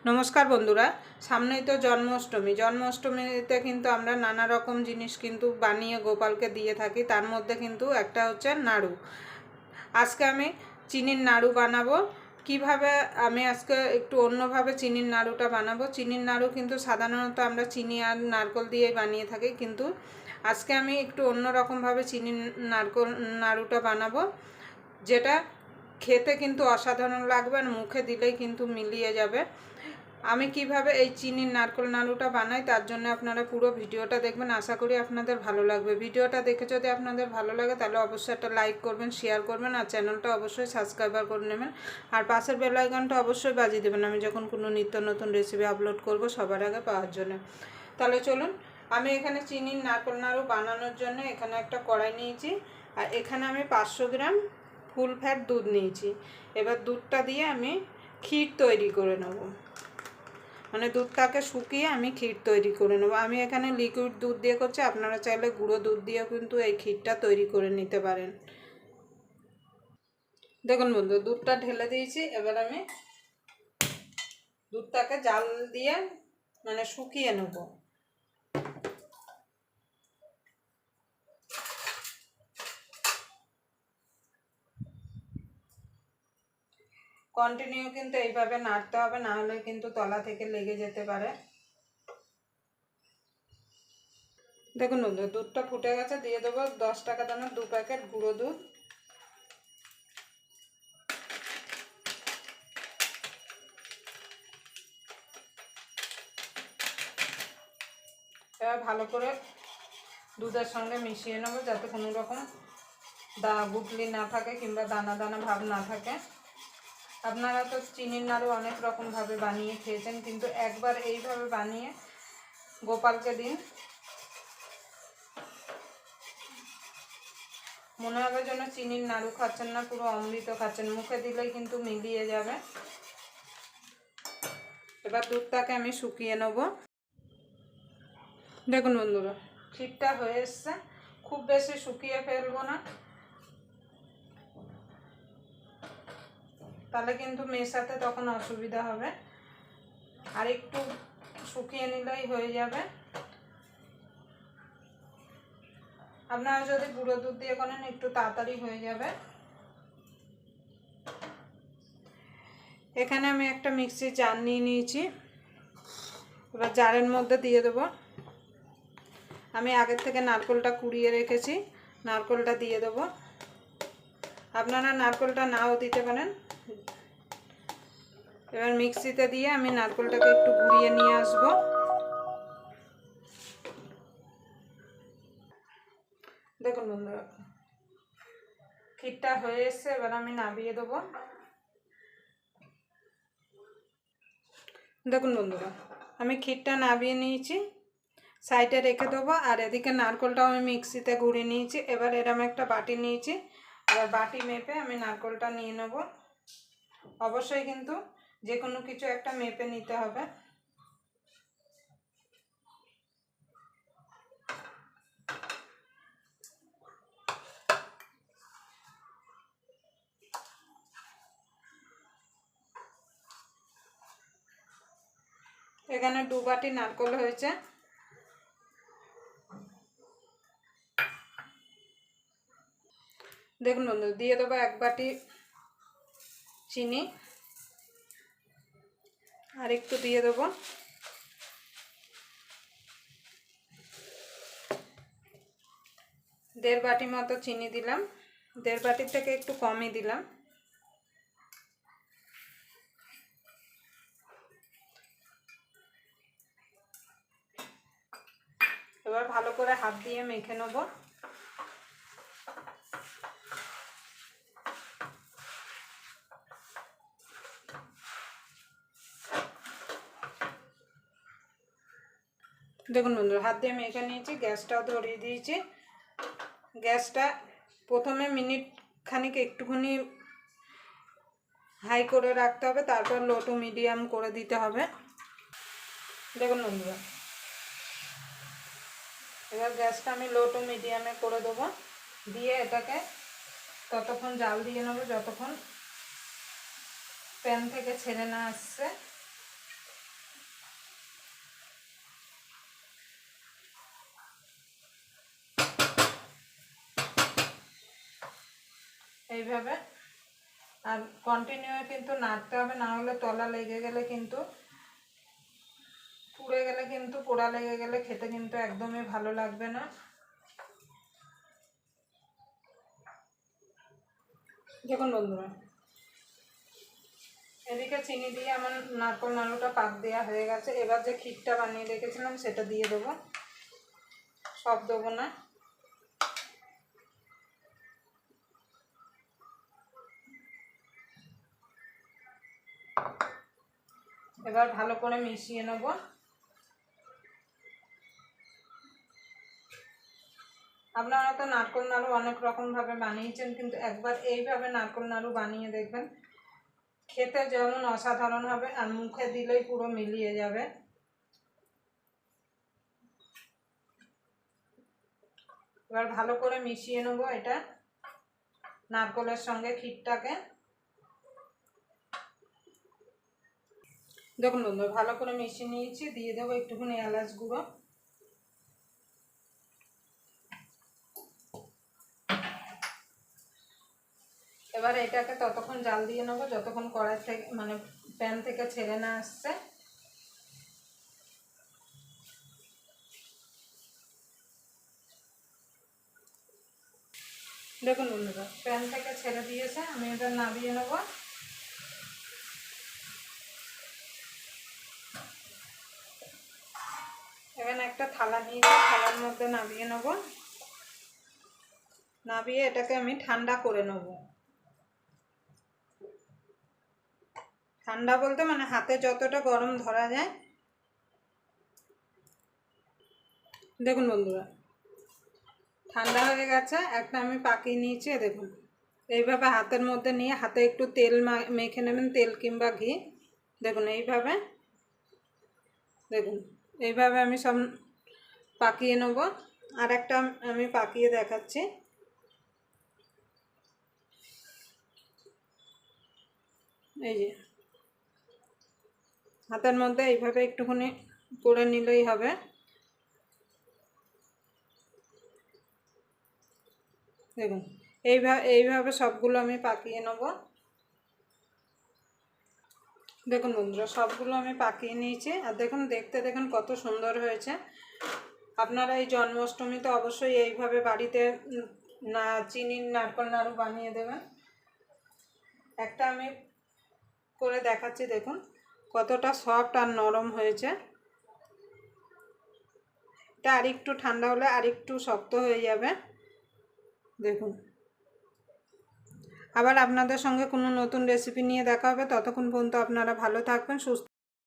নমস্কার বন্ধুরা, সামনেই তো জন্মাষ্টমীতে কিন্তু আমরা নানা রকম জিনিস কিন্তু বানিয়ে গোপালকে দিয়ে থাকি। তার মধ্যে কিন্তু একটা হচ্ছে নাড়ু। আজকে আমি চিনির নাড়ু বানাবো। কিভাবে আমি আজকে একটু অন্যভাবে চিনির নাড়ুটা বানাবো। চিনির নাড়ু কিন্তু সাধারণত আমরা চিনি আর নারকেল দিয়ে বানিয়ে থাকি, কিন্তু আজকে আমি একটু অন্যরকমভাবে চিনির নাড়ুটা বানাবো, যেটা খেতে কিন্তু অসাধারণ লাগবে আর মুখে দিলেই কিন্তু মিলিয়ে যাবে। আমি কিভাবে এই চিনির নারকেল নাড়ুটা বানাই তার জন্য আপনারা পুরো ভিডিওটা দেখবেন। আশা করি আপনাদের ভালো লাগবে। ভিডিওটা দেখে যদি আপনাদের ভালো লাগে তাহলে অবশ্যই একটা লাইক করবেন, শেয়ার করবেন আর চ্যানেলটা অবশ্যই সাবস্ক্রাইবার করে নেবেন। আর পাশের বেল আইকনটা অবশ্যই বাজিয়ে দেবেন, আমি যখন কোনো নিত্য নতুন রেসিপি আপলোড করব সবার আগে পাওয়ার জন্য। তাহলে চলুন, আমি এখানে চিনির নারকেল নাড়ু বানানোর জন্য এখানে একটা কড়াই নিয়েছি, আর এখানে আমি 500 গ্রাম ফুল ফ্যাট দুধ নিয়েছি। এবার দুধটা দিয়ে আমি ক্ষীর তৈরি করে নেব, মানে দুধটাকে শুকিয়ে আমি ক্ষীর তৈরি করে নেব। আমি এখানে লিকুইড দুধ দিয়ে করছি, আপনারা চাইলে গুঁড়ো দুধ দিয়েও কিন্তু এই ক্ষীরটা তৈরি করে নিতে পারেন। দেখুন বন্ধু, দুধটা ঢেলে দিয়েছি। এবার আমি দুধটাকে জাল দিয়ে মানে শুকিয়ে নেব। কন্টিনিউ কিন্তু এইভাবে নাড়তে হবে, না হলে কিন্তু তলা থেকে লেগে যেতে পারে। দেখুন বন্ধু, দুধটা ফুটে গেছে। দিয়ে দেবো 10 টাকা দামের 2 প্যাকেট গুঁড়ো দুধ। এবার ভালো করে দুধের সঙ্গে মিশিয়ে নেব, যাতে কোনো রকম গুটলি না থাকে কিংবা দানা দানা ভাব না থাকে। আপনারা তো চিনির নাড়ু অনেক রকমভাবে বানিয়ে খেয়েছেন, কিন্তু একবার এইভাবে বানিয়ে গোপালকে দিন, মনে হবে যেন চিনির নাড়ু খাচ্ছেন না, পুরো অমৃত খাচ্ছেন। মুখে দিলেই কিন্তু মিলিয়ে যাবে। এবার দুধটাকে আমি শুকিয়ে নেব। দেখুন বন্ধুরা, ক্ষীরটা হয়ে এসছে। খুব বেশি শুকিয়ে ফেলবো না, তাহলে কিন্তু মেশাতে তখন অসুবিধা হবে। আর একটু শুকিয়ে নিলেই হয়ে যাবে। আপনারা যদি গুঁড়ো দুধ দিয়ে করেন একটু তাড়াতাড়ি হয়ে যাবে। এখানে আমি একটা মিক্সির জার নিয়ে নিয়েছি। এবার জারের মধ্যে দিয়ে দেবো। আমি আগের থেকে নারকেলটা কুড়িয়ে রেখেছি, নারকেলটা দিয়ে দেবো। আপনারা নারকেলটা নাও দিতে পারেন। এবার মিক্সিতে দিয়ে আমি নারকেলটাকে একটু গুঁড়িয়ে নিয়ে আসব। দেখুন বন্ধুরা, ক্ষীরটা হয়ে এসছে। এবার আমি নামিয়ে দেবো। দেখুন বন্ধুরা, আমি ক্ষীরটা নামিয়ে নিয়েছি, সাইডে রেখে দেবো। আর এদিকে নারকেলটাও আমি মিক্সিতে গুঁড়িয়ে নিয়েছি। এবার এরকম একটা বাটি নিয়েছি, এবার বাটি মেপে আমি নারকেলটা নিয়ে নেব। অবশ্যই কিন্তু যে কোনো কিছু একটা মেপে নিতে হবে। এখানে 2 বাটি নারকেল হয়েছে। দেখুন বন্ধু, দিয়ে দেবো 1 বাটি চিনি, আর একটু দিয়ে দেবো। দেড় বাটি মতো চিনি দিলাম, 1.5 বাটির থেকে একটু কমই দিলাম। এবার ভালো করে হাত দিয়ে মেখে নেব। দেখুন বন্ধুরা, হাত দিয়ে মেখে নিয়েছি। গ্যাসটাও ধরিয়ে দিয়েছি। গ্যাসটা প্রথমে মিনিট খানিক একটুখানি হাই করে রাখতে হবে, তারপর লো টু মিডিয়াম করে দিতে হবে। দেখুন বন্ধুরা, এবার গ্যাসটা আমি লো টু মিডিয়ামে করে দেবো। দিয়ে এটাকে ততক্ষণ জাল দিয়ে নেবো যতক্ষণ প্যান থেকে ছেড়ে না আসছে। এইভাবে। আর কন্টিনিউ কিন্তু নাড়তে হবে, না হলে তলা লেগে গেলে কিন্তু পুড়ে গেলে কিন্তু পোড়া লেগে গেলে খেতে কিন্তু একদমই ভালো লাগবে না। দেখুন বন্ধুরা, এদিকে চিনি দিয়ে আমার নারকোল নাড়ুটা পাক দেওয়া হয়ে গেছে। এবার যে ক্ষীরটা বানিয়ে রেখেছিলাম সেটা দিয়ে দেবো, সব দেবো না। এবার ভালো করে মিশিয়ে নেব। আপনারা তো নারকোল নাড়ু অনেক রকমভাবে বানিয়েছেন, কিন্তু একবার এইভাবে নারকোল নাড়ু বানিয়ে দেখবেন, খেতে যেমন অসাধারণ হবে আর মুখে দিলেই পুরো মিলিয়ে যাবে। এবার ভালো করে মিশিয়ে নেব এটা নারকোলের সঙ্গে ক্ষীরটাকে। দেখুন বন্ধু, ভালো করে মিশিয়ে নিয়েছি। দিয়ে দেবো একটুখানি এলাচ গুঁড়ো। এবার এটাকে ততক্ষণ জাল দিয়ে নেবো যতক্ষণ কড়াই থেকে মানে প্যান থেকে ছেড়ে না আসছে। দেখুন বন্ধুরা, প্যান থেকে ছেড়ে দিয়েছে, আমি এটা নামিয়ে নেব। এখানে একটা থালা নিয়েছি, থালার মধ্যে নামিয়ে নেব। নামিয়ে এটাকে আমি ঠান্ডা করে নেব। ঠান্ডা বলতে মানে হাতে যতটা গরম ধরা যায়। দেখুন বন্ধুরা, ঠান্ডা হয়ে গেছে। একটা আমি পাকিয়ে নিয়েছি, দেখুন এইভাবে হাতের মধ্যে নিয়ে হাতে একটু তেল মেখে নেবেন, তেল কিংবা ঘি। দেখুন এইভাবে, দেখুন এইভাবে আমি সব পাকিয়ে নেব। আর একটা আমি পাকিয়ে দেখাচ্ছি। এই যে হাতের মধ্যে এইভাবে একটুখানি করে নিলেই হবে। দেখুন এইভাবে সবগুলো আমি পাকিয়ে নেব। দেখুন বন্ধুরা, সবগুলো আমি পাকিয়ে নিয়েছি। আর দেখুন দেখতে দেখুন কত সুন্দর হয়েছে। আপনারা এই জন্মাষ্টমীতে অবশ্যই এইভাবে বাড়িতে না চিনির নারকেল নাড়ু বানিয়ে দেবেন। একটা আমি করে দেখাচ্ছি, দেখুন কতটা সফট আর নরম হয়েছে। এটা আরেকটু ঠান্ডা হলে আরেকটু শক্ত হয়ে যাবে। দেখুন, আবার আপনাদের সঙ্গে কোনো নতুন রেসিপি নিয়ে দেখা হবে। ততক্ষণ পর্যন্ত আপনারা ভালো থাকবেন, সুস্থ